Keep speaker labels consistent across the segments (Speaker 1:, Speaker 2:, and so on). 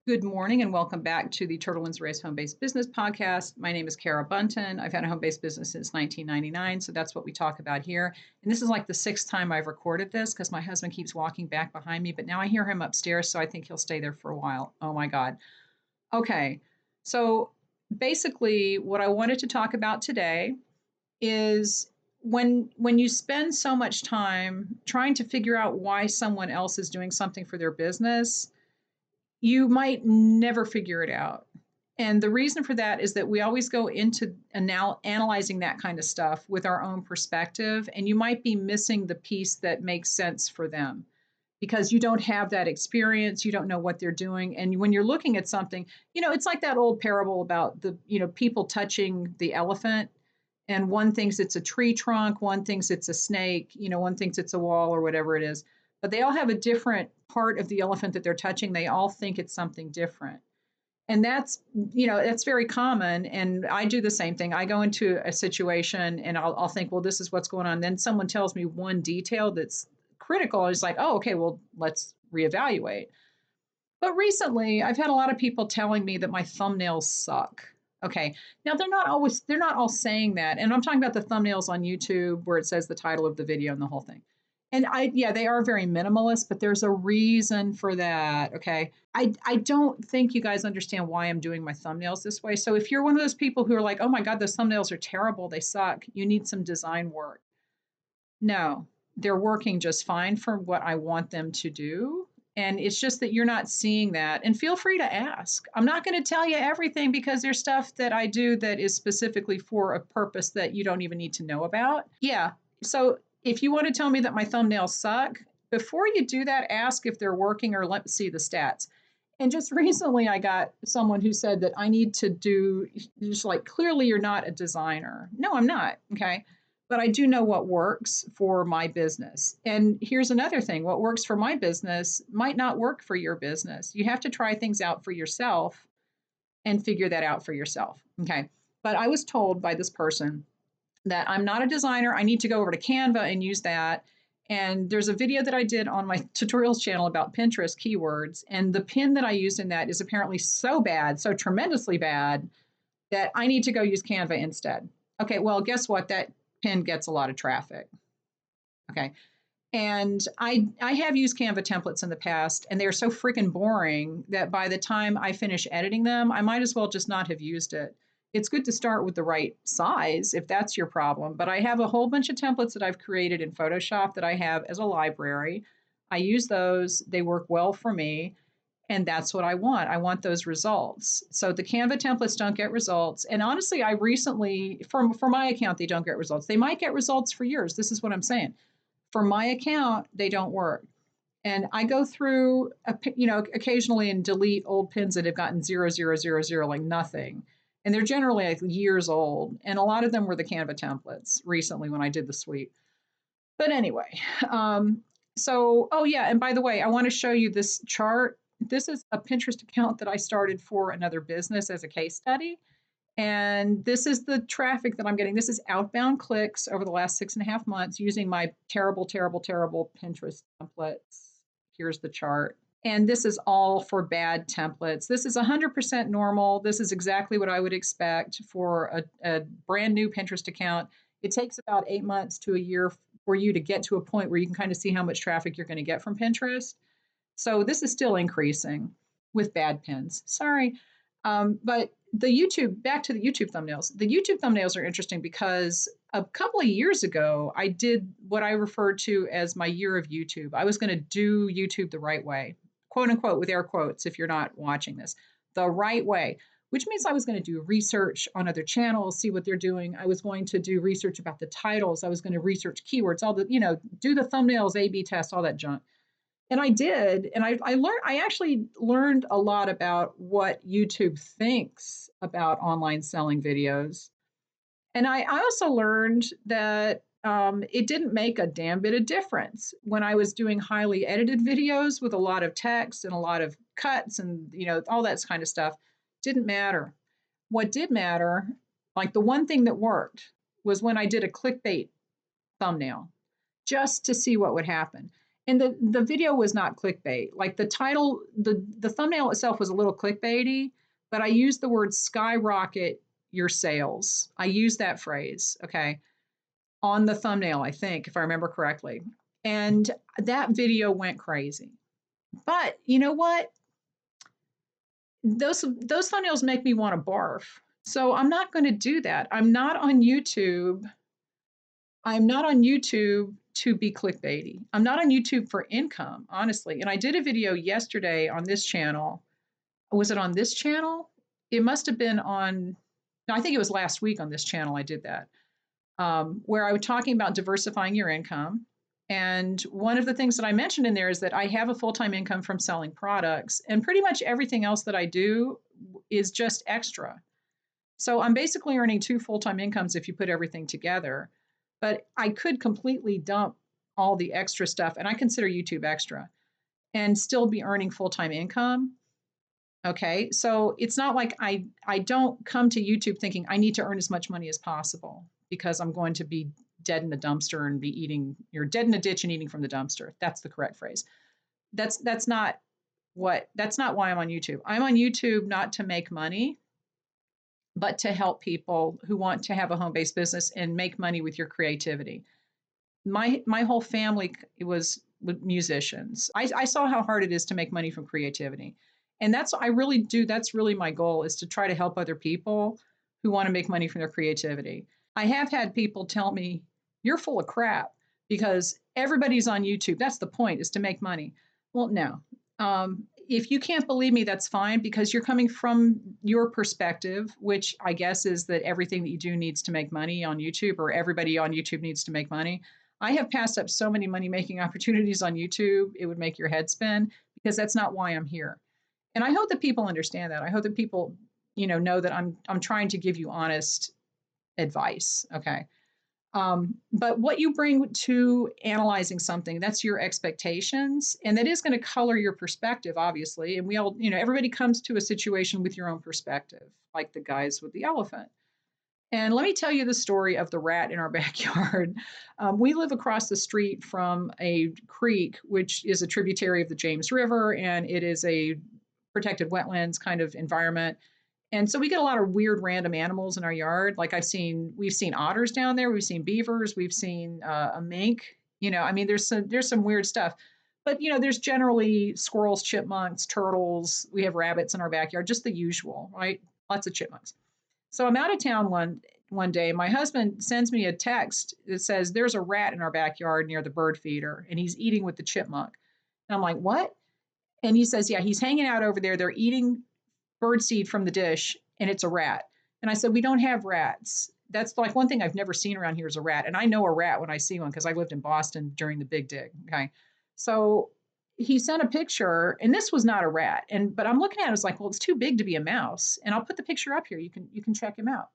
Speaker 1: Good morning and welcome back to the Turtle Wins the Race Home-Based Business Podcast. My name is Kara Buntin. I've had a home-based business since 1999, so that's what we talk about here. And this is like the sixth time I've recorded this because my husband keeps walking back behind me, but now I hear him upstairs, so I think he'll stay there for a while. Oh my God. Okay, so basically what I wanted to talk about today is when you spend so much time trying to figure out why someone else is doing something for their business, you might never figure it out. And the reason for that is that we always go into analyzing that kind of stuff with our own perspective, and you might be missing the piece that makes sense for them because you don't have that experience, you don't know what they're doing. And when you're looking at something, it's like that old parable about the, people touching the elephant, and one thinks it's a tree trunk, one thinks it's a snake, one thinks it's a wall or whatever it is. But they all have a different part of the elephant that they're touching. They all think it's something different. And that's very common. And I do the same thing. I go into a situation and I'll think, well, this is what's going on. Then someone tells me one detail that's critical. It's like, oh, okay, well, let's reevaluate. But recently, I've had a lot of people telling me that my thumbnails suck. Okay. Now they're not all saying that. And I'm talking about the thumbnails on YouTube where it says the title of the video and the whole thing. And they are very minimalist, but there's a reason for that. Okay. I don't think you guys understand why I'm doing my thumbnails this way. So if you're one of those people who are like, oh my God, those thumbnails are terrible, they suck, you need some design work. No, they're working just fine for what I want them to do. And it's just that you're not seeing that. And feel free to ask. I'm not going to tell you everything because there's stuff that I do that is specifically for a purpose that you don't even need to know about. Yeah. So if you want to tell me that my thumbnails suck, before you do that, ask if they're working or let me see the stats. And just recently, I got someone who said that I need to do, just like, clearly you're not a designer. No, I'm not. Okay. But I do know what works for my business. And here's another thing, what works for my business might not work for your business. You have to try things out for yourself and figure that out for yourself. Okay. But I was told by this person that I'm not a designer. I need to go over to Canva and use that. And there's a video that I did on my tutorials channel about Pinterest keywords. And the pin that I used in that is apparently so bad, so tremendously bad, that I need to go use Canva instead. Okay, well, guess what? That pin gets a lot of traffic. Okay. And I have used Canva templates in the past, and they're so freaking boring that by the time I finish editing them, I might as well just not have used it. It's good to start with the right size if that's your problem, but I have a whole bunch of templates that I've created in Photoshop that I have as a library. I use those, they work well for me, and that's what I want. I want those results. So the Canva templates don't get results. And honestly, I recently, for my account, they don't get results. They might get results for yours. This is what I'm saying. For my account, they don't work. And I go through, occasionally and delete old pins that have gotten 0, like nothing. And they're generally like years old. And a lot of them were the Canva templates recently when I did the sweep. But anyway, oh yeah, and by the way, I want to show you this chart. This is a Pinterest account that I started for another business as a case study. And this is the traffic that I'm getting. This is outbound clicks over the last 6.5 months using my terrible, terrible, terrible Pinterest templates. Here's the chart. And this is all for bad templates. This is 100% normal. This is exactly what I would expect for a brand new Pinterest account. It takes about 8 months to a year for you to get to a point where you can kind of see how much traffic you're going to get from Pinterest. So this is still increasing with bad pins. Sorry. But back to the YouTube thumbnails. The YouTube thumbnails are interesting because a couple of years ago, I did what I referred to as my year of YouTube. I was going to do YouTube the right way, quote unquote, with air quotes, if you're not watching this, the right way, which means I was going to do research on other channels, see what they're doing. I was going to do research about the titles. I was going to research keywords, do the thumbnails, A/B test, all that junk. And I did, and I actually learned a lot about what YouTube thinks about online selling videos. And I also learned that it didn't make a damn bit of difference when I was doing highly edited videos with a lot of text and a lot of cuts and, all that kind of stuff. Didn't matter. What did matter, like the one thing that worked, was when I did a clickbait thumbnail just to see what would happen. And the video was not clickbait. Like the title, the thumbnail itself was a little clickbaity, but I used the word skyrocket your sales. I used that phrase, okay, on the thumbnail, I think, if I remember correctly. And that video went crazy. But you know what? Those thumbnails make me want to barf. So I'm not going to do that. I'm not on YouTube to be clickbaity. I'm not on YouTube for income, honestly. And I did a video yesterday on this channel. Was it on this channel? It must have been on, no, I think it was last week on this channel I did that, where I was talking about diversifying your income. And one of the things that I mentioned in there is that I have a full-time income from selling products, and pretty much everything else that I do is just extra. So I'm basically earning two full-time incomes if you put everything together. But I could completely dump all the extra stuff, and I consider YouTube extra, and still be earning full-time income. Okay, so it's not like I don't come to YouTube thinking I need to earn as much money as possible because I'm going to be dead in the dumpster and be eating, you're dead in a ditch and eating from the dumpster. That's the correct phrase. That's not that's not why I'm on YouTube. I'm on YouTube not to make money, but to help people who want to have a home-based business and make money with your creativity. My whole family was musicians. I saw how hard it is to make money from creativity. And I really do, that's really my goal, is to try to help other people who want to make money from their creativity. I have had people tell me, you're full of crap because everybody's on YouTube. That's the point, is to make money. Well, no. If you can't believe me, that's fine, because you're coming from your perspective, which I guess is that everything that you do needs to make money on YouTube, or everybody on YouTube needs to make money. I have passed up so many money-making opportunities on YouTube, it would make your head spin, because that's not why I'm here. And I hope that people understand that. I hope that people, know that I'm trying to give you honest advice. Okay. But what you bring to analyzing something, that's your expectations. And that is going to color your perspective, obviously. And we all, everybody comes to a situation with your own perspective, like the guys with the elephant. And let me tell you the story of the rat in our backyard. We live across the street from a creek, which is a tributary of the James River, and it is a protected wetlands kind of environment. And so we get a lot of weird random animals in our yard. Like we've seen otters down there, we've seen beavers, we've seen a mink. There's some weird stuff. But there's generally squirrels, chipmunks, turtles. We have rabbits in our backyard, just the usual, right? Lots of chipmunks. So I'm out of town one day. My husband sends me a text that says there's a rat in our backyard near the bird feeder, and he's eating with the chipmunk. And I'm like, what? And he says, yeah, he's hanging out over there. They're eating birdseed from the dish, and it's a rat. And I said, we don't have rats. That's like one thing I've never seen around here is a rat. And I know a rat when I see one because I lived in Boston during the Big Dig. Okay. So he sent a picture, and this was not a rat. But I'm looking at it, it's like, well, it's too big to be a mouse. And I'll put the picture up here. You can check him out.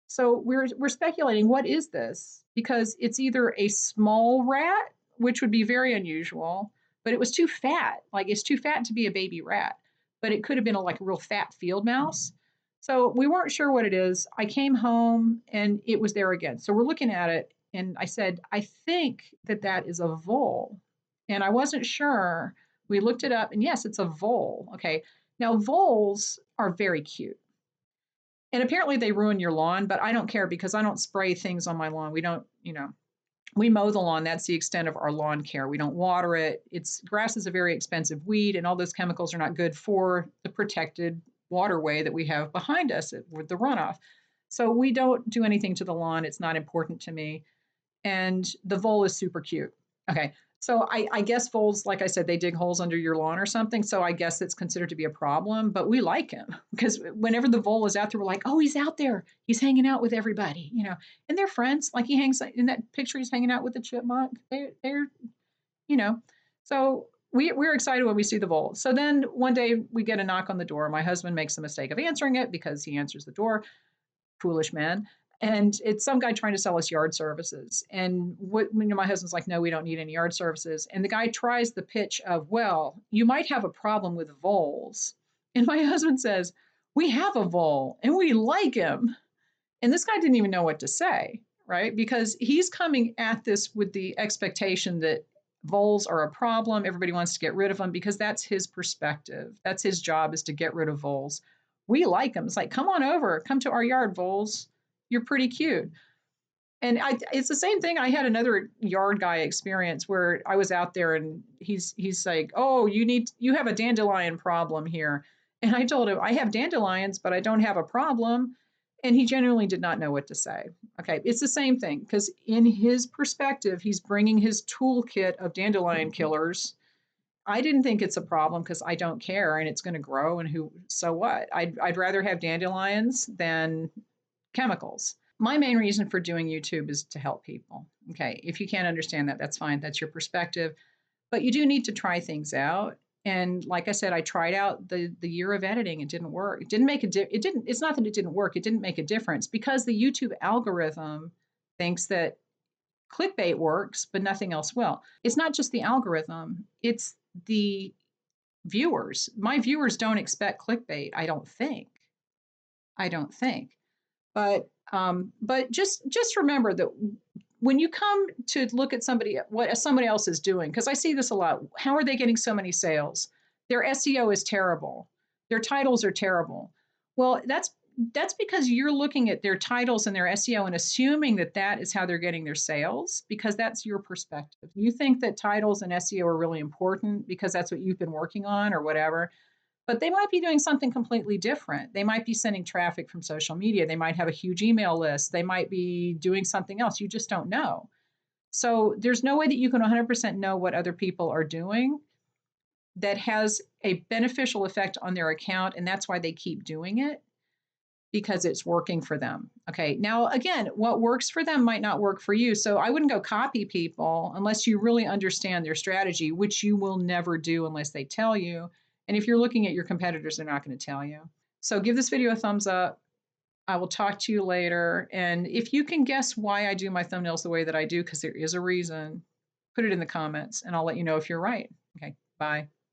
Speaker 1: So we're speculating, what is this? Because it's either a small rat, which would be very unusual, but it was too fat. Like, it's too fat to be a baby rat. But it could have been a real fat field mouse. So we weren't sure what it is. I came home and it was there again. So we're looking at it, and I said, I think that is a vole. And I wasn't sure. We looked it up, and yes, it's a vole. Okay. Now, voles are very cute. And apparently they ruin your lawn, but I don't care because I don't spray things on my lawn. We don't, we mow the lawn. That's the extent of our lawn care. We don't water it. Grass is a very expensive weed, and all those chemicals are not good for the protected waterway that we have behind us with the runoff. So we don't do anything to the lawn. It's not important to me. And the vole is super cute. Okay. So I guess voles, like I said, they dig holes under your lawn or something. So I guess it's considered to be a problem, but we like him because whenever the vole is out there, we're like, oh, he's out there. He's hanging out with everybody, and they're friends. Like he hangs in that picture, he's hanging out with the chipmunk. They're so we're excited when we see the vole. So then one day we get a knock on the door. My husband makes the mistake of answering it because he answers the door. Foolish man. And it's some guy trying to sell us yard services. And my husband's like, no, we don't need any yard services. And the guy tries the pitch of, well, you might have a problem with voles. And my husband says, we have a vole and we like him. And this guy didn't even know what to say, right? Because he's coming at this with the expectation that voles are a problem. Everybody wants to get rid of them because that's his perspective. That's his job, is to get rid of voles. We like them. It's like, come on over, come to our yard, voles. You're pretty cute. And it's the same thing. I had another yard guy experience where I was out there and he's like, oh, you have a dandelion problem here. And I told him, I have dandelions, but I don't have a problem. And he genuinely did not know what to say. Okay, it's the same thing, because in his perspective, he's bringing his toolkit of dandelion killers. I didn't think it's a problem because I don't care and it's going to grow, and so what? I'd rather have dandelions than chemicals. My main reason for doing YouTube is to help people. Okay, if you can't understand that, that's fine. That's your perspective. But you do need to try things out. And like I said, I tried out the year of editing. It didn't work. It didn't make it's not that it didn't work. It didn't make a difference because the YouTube algorithm thinks that clickbait works, but nothing else will. It's not just the algorithm, it's the viewers. My viewers don't expect clickbait, I don't think. I don't think. But just remember that when you come to look at what somebody else is doing, because I see this a lot. How are they getting so many sales? Their SEO is terrible. Their titles are terrible. Well, that's because you're looking at their titles and their SEO and assuming that that is how they're getting their sales, because that's your perspective. You think that titles and SEO are really important because that's what you've been working on or whatever. But they might be doing something completely different. They might be sending traffic from social media. They might have a huge email list. They might be doing something else. You just don't know. So there's no way that you can 100% know what other people are doing that has a beneficial effect on their account. And that's why they keep doing it, because it's working for them. Okay. Now, again, what works for them might not work for you. So I wouldn't go copy people unless you really understand their strategy, which you will never do unless they tell you. And if you're looking at your competitors, they're not going to tell you. So give this video a thumbs up. I will talk to you later. And if you can guess why I do my thumbnails the way that I do, because there is a reason, put it in the comments and I'll let you know if you're right. Okay, bye.